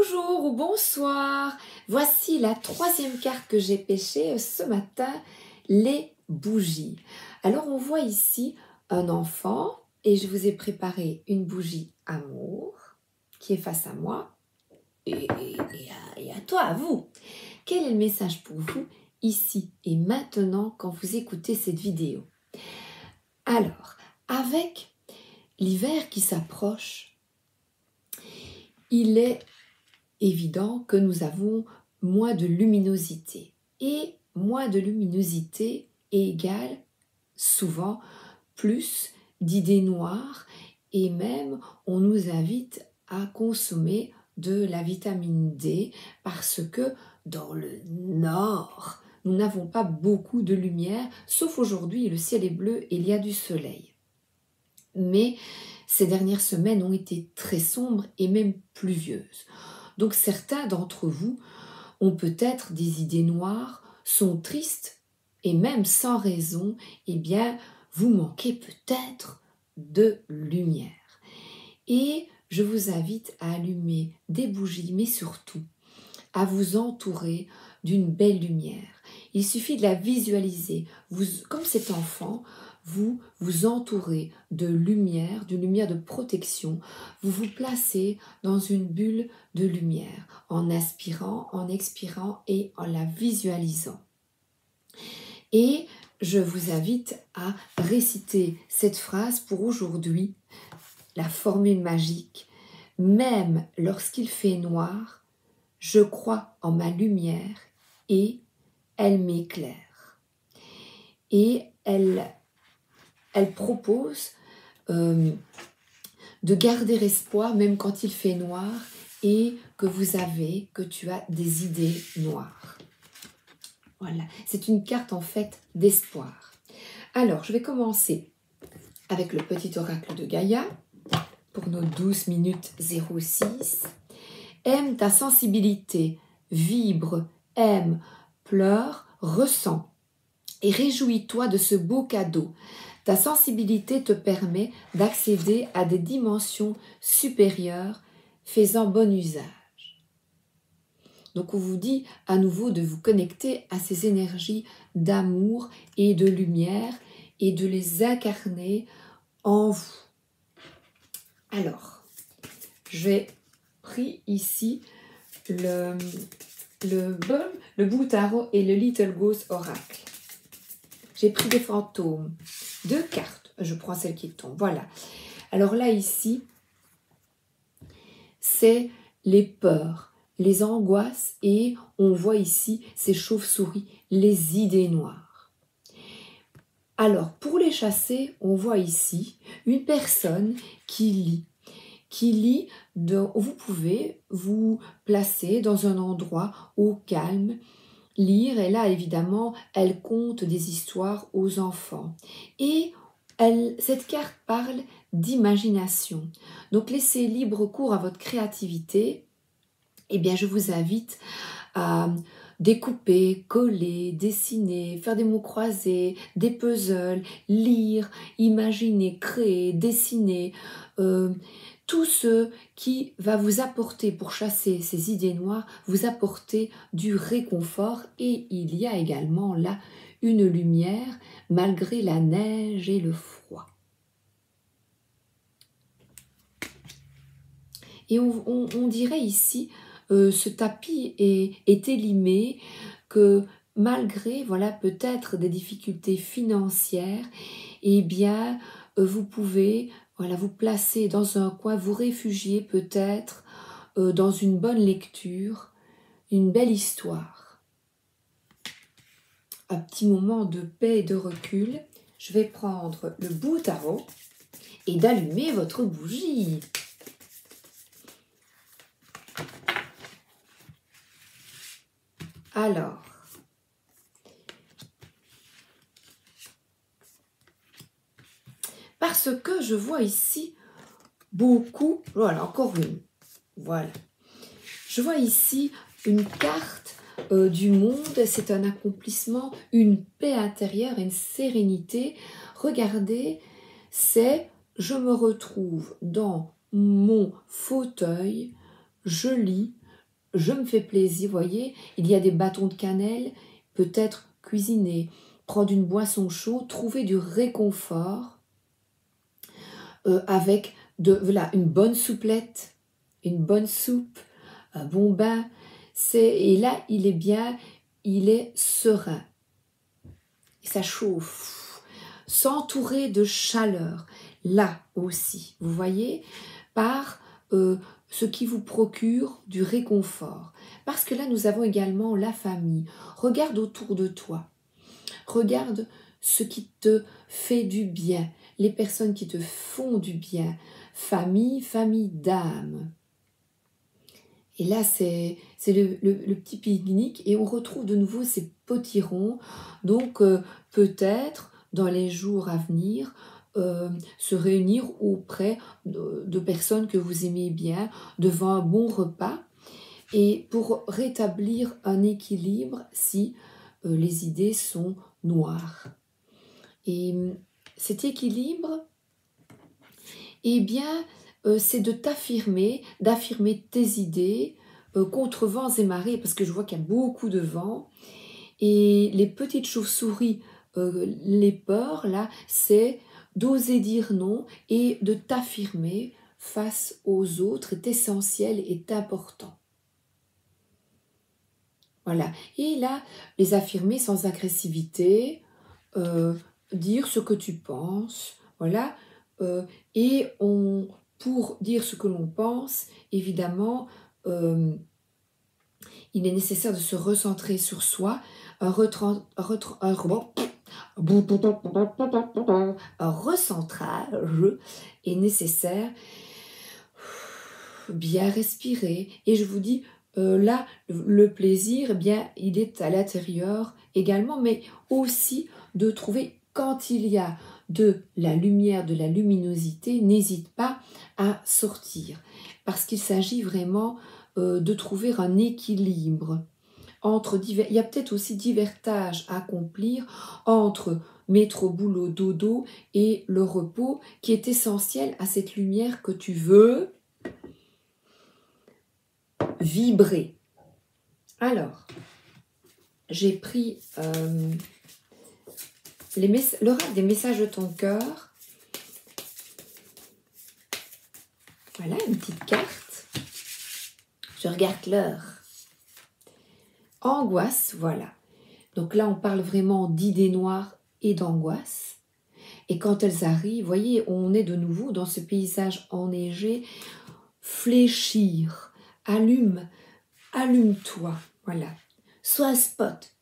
Bonjour ou bonsoir, voici la troisième carte que j'ai pêchée ce matin, les bougies. Alors on voit ici un enfant et je vous ai préparé une bougie amour qui est face à moi et à toi, à vous. Quel est le message pour vous ici et maintenant quand vous écoutez cette vidéo? Alors, avec l'hiver qui s'approche, il est évident que nous avons moins de luminosité. Et moins de luminosité égale souvent plus d'idées noires et même on nous invite à consommer de la vitamine D parce que dans le nord, nous n'avons pas beaucoup de lumière, sauf aujourd'hui, le ciel est bleu et il y a du soleil. Mais ces dernières semaines ont été très sombres et même pluvieuses. Donc certains d'entre vous ont peut-être des idées noires, sont tristes et même sans raison, eh bien vous manquez peut-être de lumière. Et je vous invite à allumer des bougies, mais surtout à vous entourer d'une belle lumière. Il suffit de la visualiser. Vous, comme cet enfant, vous vous entourez de lumière, d'une lumière de protection. Vous vous placez dans une bulle de lumière en inspirant, en expirant et en la visualisant. Et je vous invite à réciter cette phrase pour aujourd'hui, la formule magique. Même lorsqu'il fait noir, je crois en ma lumière et elle m'éclaire. Et elle propose de garder espoir même quand il fait noir et que tu as des idées noires. Voilà, c'est une carte en fait d'espoir. Alors, je vais commencer avec le petit oracle de Gaïa pour nos 12 minutes 06. Aime ta sensibilité, vibre, aime, pleure, ressens et réjouis-toi de ce beau cadeau. Ta sensibilité te permet d'accéder à des dimensions supérieures, fais-en bon usage. Donc on vous dit à nouveau de vous connecter à ces énergies d'amour et de lumière et de les incarner en vous. Alors, j'ai pris ici le Blue Tarot et le Little Ghost Oracle. J'ai pris des fantômes, 2 cartes. Je prends celle qui tombe. Voilà. Alors là, ici, c'est les peurs, les angoisses et on voit ici ces chauves-souris, les idées noires. Alors, pour les chasser, on voit ici une personne qui lit. Vous pouvez vous placer dans un endroit au calme, lire, et là évidemment elle conte des histoires aux enfants et cette carte parle d'imagination, donc laissez libre cours à votre créativité. Eh bien je vous invite à découper, coller, dessiner, faire des mots croisés, des puzzles, lire, imaginer, créer, dessiner, tout ce qui va vous apporter, pour chasser ces idées noires, vous apporter du réconfort. Et il y a également là une lumière malgré la neige et le froid. Et on dirait ici, ce tapis est élimé, que malgré voilà, peut-être des difficultés financières, eh bien vous pouvez voilà, vous placer dans un coin, vous réfugier peut-être dans une bonne lecture, une belle histoire. Un petit moment de paix et de recul. Je vais prendre le Blue Tarot et d'allumer votre bougie. Alors, parce que je vois ici beaucoup, voilà, encore une, voilà. Je vois ici une carte du monde, c'est un accomplissement, une paix intérieure, une sérénité. Regardez, c'est « Je me retrouve dans mon fauteuil, je lis, je me fais plaisir, vous voyez, il y a des bâtons de cannelle, peut-être cuisiner, prendre une boisson chaude, trouver du réconfort avec voilà, une bonne souplette, une bonne soupe, un bon bain. Et là, il est bien, il est serein. Et ça chauffe. S'entourer de chaleur, là aussi, vous voyez, par ce qui vous procure du réconfort. Parce que là, nous avons également la famille. Regarde autour de toi. Regarde ce qui te fait du bien, les personnes qui te font du bien. Famille, famille d'âme. Et là, c'est le petit pique-nique et on retrouve de nouveau ces potirons. Donc, peut-être, dans les jours à venir, se réunir auprès de personnes que vous aimez bien, devant un bon repas. Et pour rétablir un équilibre si les idées sont noires. Et cet équilibre, eh bien, c'est de t'affirmer, d'affirmer tes idées contre vents et marées, parce que je vois qu'il y a beaucoup de vent. Et les petites chauves-souris, les peurs, là, c'est d'oser dire non et de t'affirmer face aux autres est essentiel, est important. Voilà. Et là, les affirmer sans agressivité, dire ce que tu penses, voilà. Et pour dire ce que l'on pense, évidemment, il est nécessaire de se recentrer sur soi, un recentrage est nécessaire, bien respirer. Et je vous dis, là, le plaisir, eh bien, il est à l'intérieur également, mais aussi de trouver, quand il y a de la lumière, de la luminosité, n'hésite pas à sortir, parce qu'il s'agit vraiment de trouver un équilibre entre divers. Il y a peut-être aussi divers tâches à accomplir entre mettre au boulot, dodo et le repos, qui est essentiel à cette lumière que tu veux vibrer. Alors, j'ai pris l'oracle des messages de ton cœur. Voilà, une petite carte. Je regarde l'heure. Angoisse, voilà. Donc là, on parle vraiment d'idées noires et d'angoisse. Et quand elles arrivent, vous voyez, on est de nouveau dans ce paysage enneigé. Fléchir, allume-toi, voilà. Sois un spot.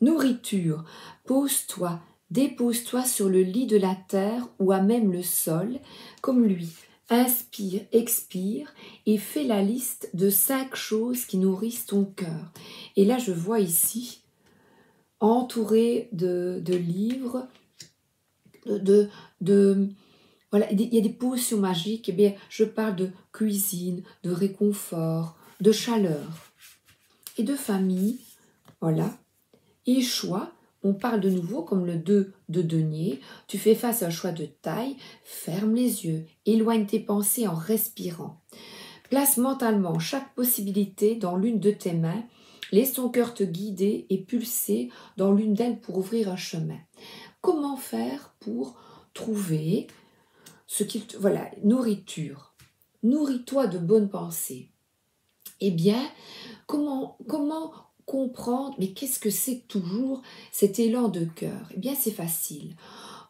Nourriture, pose-toi, dépose-toi sur le lit de la terre ou à même le sol, comme lui. Inspire, expire et fais la liste de 5 choses qui nourrissent ton cœur. Et là, je vois ici, entouré de livres, voilà, il y a des potions magiques. Eh bien, je parle de cuisine, de réconfort, de chaleur et de famille. Voilà. Et choix, on parle de nouveau comme le 2 de denier. Tu fais face à un choix de taille, ferme les yeux, éloigne tes pensées en respirant. Place mentalement chaque possibilité dans l'une de tes mains. Laisse ton cœur te guider et pulser dans l'une d'elles pour ouvrir un chemin. Comment faire pour trouver ce qu'il te... Voilà, nourriture. Nourris-toi de bonnes pensées. Eh bien, comment comprendre, mais qu'est-ce que c'est toujours cet élan de cœur? Eh bien, c'est facile.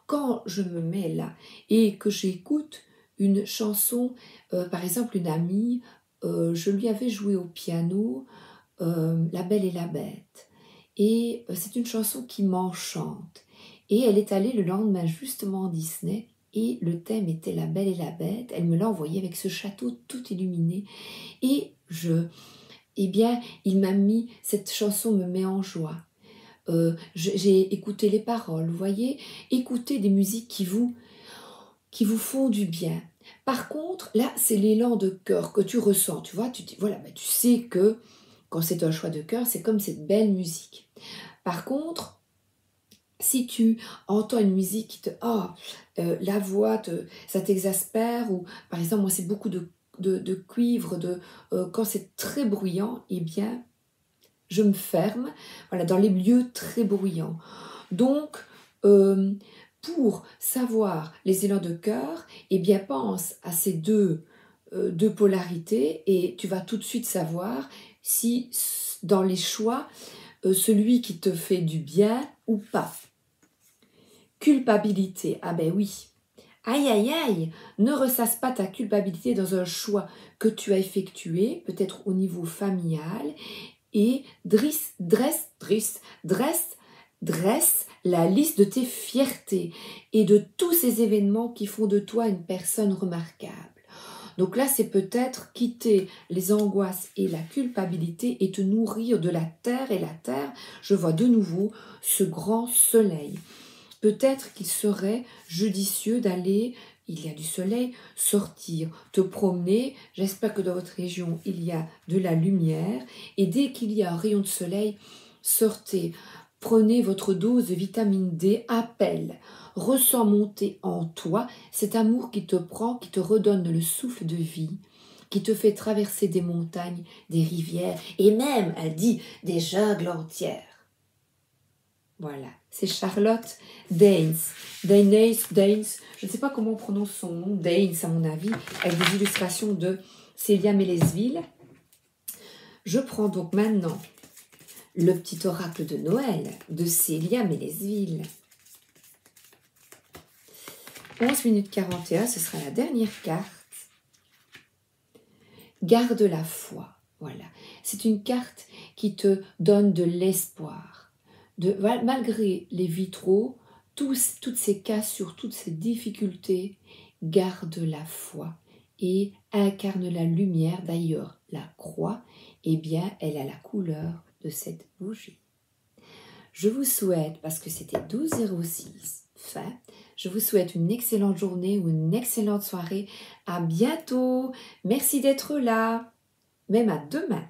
Quand je me mets là et que j'écoute une chanson, par exemple, une amie, je lui avais joué au piano La Belle et la Bête. Et c'est une chanson qui m'enchante. Et elle est allée le lendemain justement en Disney et le thème était La Belle et la Bête. Elle me l'a envoyé avec ce château tout illuminé. Et eh bien, il m'a mis, cette chanson me met en joie. J'ai écouté les paroles, vous voyez, écoutez des musiques qui vous font du bien. Par contre, là, c'est l'élan de cœur que tu ressens, tu vois, tu dis, voilà, ben, tu sais que quand c'est un choix de cœur, c'est comme cette belle musique. Par contre, si tu entends une musique qui te... la voix, ça t'exaspère, ou par exemple, moi, c'est beaucoup de cuivre, quand c'est très bruyant, eh bien, je me ferme, voilà, dans les lieux très bruyants. Donc, pour savoir les élans de cœur, eh bien, pense à ces deux polarités et tu vas tout de suite savoir si dans les choix, celui qui te fait du bien ou pas. Culpabilité, ah ben oui. Aïe, aïe, aïe, ne ressasse pas ta culpabilité dans un choix que tu as effectué, peut-être au niveau familial, et dresse la liste de tes fiertés et de tous ces événements qui font de toi une personne remarquable. Donc là, c'est peut-être quitter les angoisses et la culpabilité et te nourrir de la terre. Et la terre, je vois de nouveau ce grand soleil. Peut-être qu'il serait judicieux d'aller, il y a du soleil, sortir, te promener. J'espère que dans votre région, il y a de la lumière. Et dès qu'il y a un rayon de soleil, sortez. Prenez votre dose de vitamine D, appelle. Ressens monter en toi cet amour qui te prend, qui te redonne le souffle de vie, qui te fait traverser des montagnes, des rivières et même, elle dit, des jungles entières. Voilà, c'est Charlotte Daines. Daines, je ne sais pas comment on prononce son nom, Daines à mon avis, avec des illustrations de Célia Mélesville. Je prends donc maintenant le petit oracle de Noël de Célia Mélesville. 11 minutes 41, ce sera la dernière carte. Garde la foi. Voilà, c'est une carte qui te donne de l'espoir. Malgré les vitraux, toutes ces cassures, toutes ces difficultés, garde la foi et incarne la lumière. D'ailleurs, la croix, eh bien, elle a la couleur de cette bougie. Je vous souhaite, parce que c'était 12h06, fin, je vous souhaite une excellente journée ou une excellente soirée. À bientôt. Merci d'être là. Même à demain.